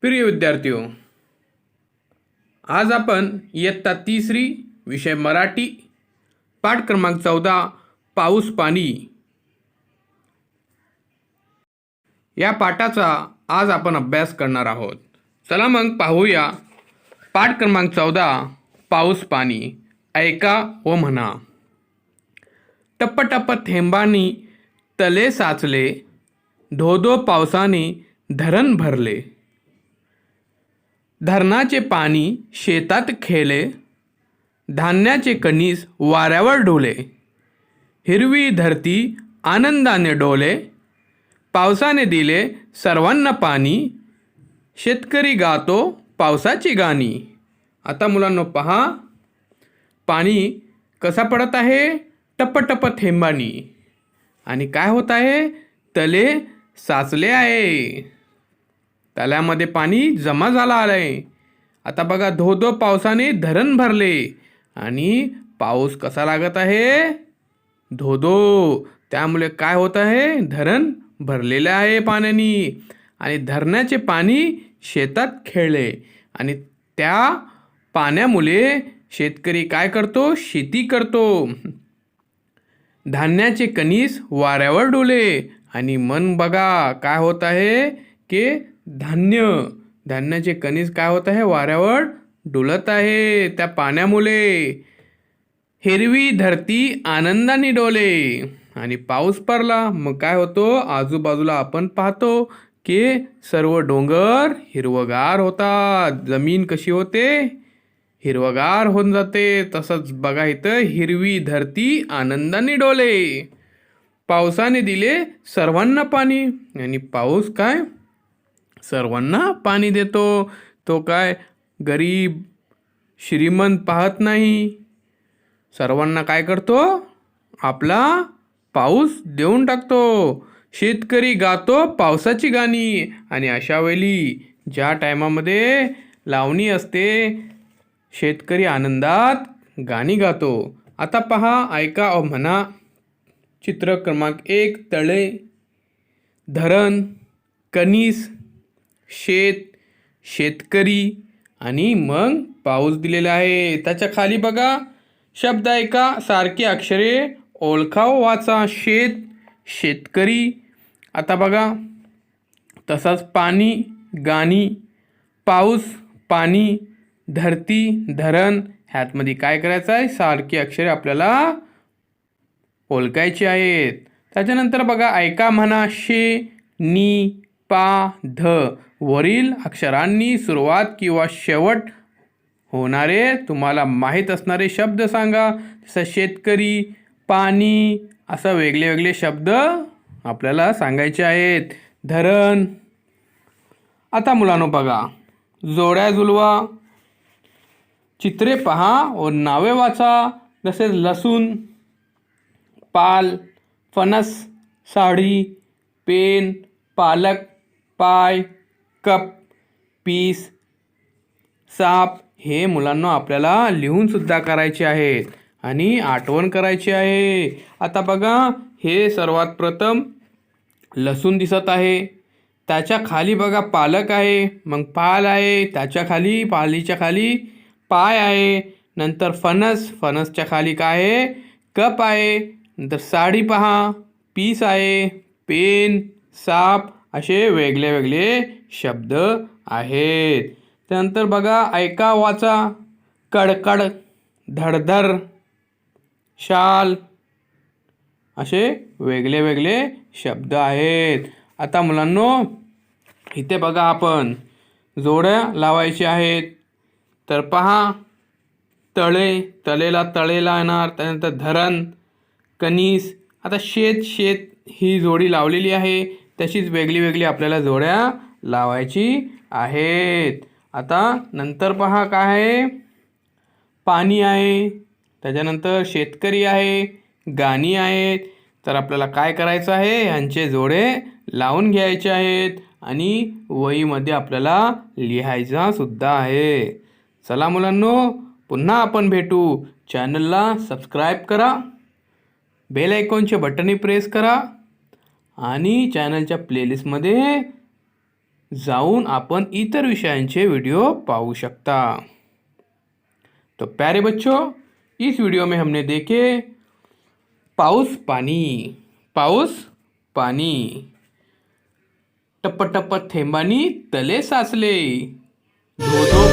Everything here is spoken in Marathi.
प्रिय विद्यार्थियों, आज आपण इयत्ता 3री विषय मराठी पाठ क्रमांक 14 पाऊस पाणी या पाठाचा आज आपण अभ्यास करणार आहोत. चला मग पाहूया पाठ क्रमांक 14 पाऊस पाणी. ऐका व म्हणा. टप्प टप्प थेंबांनी तले साचले, धो धो पावसाने धरण भरले. धरणाचे पाणी शेतात खेळे, धान्याचे कणीस वाऱ्यावर डोले. हिरवी धरती आनंदाने डोले, पावसाने दिले सर्वांना पाणी. शेतकरी गातो पावसाची गाणी. आता मुलांनो पहा, पाणी कसा पडत आहे? टप्प टप्प थेंबांनी. आणि काय होत आहे? तले साचले आहे. तल्यामध्ये पाणी जमा झाला आहे. आता बघा, धो धो पावसाने धरण भरले. आणि पाऊस कसा लागत आहे? धो धो. त्यामुळे काय होत आहे? धरण भरलेले आहे पाण्याने. आणि धरणाचे पाणी शेतात खेळले. आणि त्या पाण्यामुळे शेतकरी काय करतो? शेती करतो. धान्याचे कणीस वाऱ्यावर डोले. आणि मन बघा काय होत आहे की धान्याचे कणीस काय होत आहे? वाऱ्यावर डुलत आहे त्या पाण्यामुळे. हिरवी धरती आनंदाने डोले. आणि पाऊस पडला मग काय होतो? आजूबाजूला आपण पाहतो की सर्व डोंगर हिरवगार होतात. जमीन कशी होते? हिरवगार होऊन जाते. तसंच बघा इथं हिरवी धरती आनंदाने डोले. पावसाने दिले सर्वांना पाणी. आणि पाऊस काय सर्वांना पाणी देतो. तो काय गरीब श्रीमंत पाहत नाही. सर्वांना काय करतो? आपला पाऊस देऊन टाकतो. शेतकरी गातो पावसाची गाणी. आणि अशा वेळी ज्या टायमामध्ये लावणी असते, शेतकरी आनंदात गाणी गातो. आता पहा, ऐका व म्हणा. चित्र क्रमांक 1. तळे, धरण, कणीस, शेत, शेतकरी आणि मग पाऊस दिलेला आहे. त्याच्या खाली बघा शब्द ऐका, सारखी अक्षरे ओळखा व वाचा. शेत, शेतकरी. आता बघा तसाच पाणी, गाणी, पाऊस, पाणी, धरती, धरण. ह्यातमध्ये काय करायचं आहे? सारखी अक्षरे आपल्याला ओळखायची आहेत. त्याच्यानंतर बघा ऐका म्हणा. शे, नी, पा, ध वरील अक्षरांनी सुरुवात किंवा शेवट होणारे तुम्हाला माहीत असणारे शब्द सांगा. जसं शेतकरी, पाणी, असं वेगळे वेगळे शब्द आपल्याला सांगायचे आहेत. धरण. आता मुलांनो बघा, जोड्या जुळवा, चित्रे पहा व नावे वाचा. जसे लसूण, पाल, फणस, साडी, पेन, पालक, पाय, कप, पीस, साप. हे मुलांना आपल्याला लिहून सुद्धा करायचे आहेत आणि आठवण करायची आहे. आता बघा, हे सर्वात प्रथम लसूण दिसत आहे. त्याच्या खाली बघा पालक आहे, मग पाल आहे, त्याच्या खाली पालीच्या खाली पाय आहे. नंतर फणस, फणसच्या खाली काय आहे? कप आहे. नंतर साडी पहा, पीस आहे, पेन, साप, असे वेगळे वेगळे शब्द आहेत. त्यानंतर बघा ऐका वाचा. कडकड, धडधड, शाल, असे वेगळे वेगळे शब्द आहेत. आता मुलांनो इथे बघा आपण जोड्या लावायच्या आहेत. तर पहा, तळे, तळेला तळेला येणार. त्यानंतर धरण, कणीस. आता शेत, शेत ही जोडी लावलेली आहे. तशीच वेगळी वेगळी आपल्याला जोड्या लावायची आहेत. आता नंतर पहा काय आहे? पाणी आहे, त्याच्यानंतर शेतकरी आहे, गाणी आहेत. तर आपल्याला काय करायचं आहे? ह्यांचे जोडे लावून घ्यायचे आहेत आणि वहीमध्ये आपल्याला लिहायचा सुद्धा आहे. चला मुलांनो, पुन्हा आपण भेटू. चॅनलला सबस्क्राईब करा, बेल आयकॉनचे बटनही प्रेस करा आणि चॅनलच्या प्लेलिस्टमध्ये जाऊन आपण इतर विषयांचे वीडियो पाहू सकता। तो प्यारे बच्चों, इस वीडियो में हमने देखे पाऊस पानी। पाऊस पानी, टप टप थेंबानी तले साचले, धो धो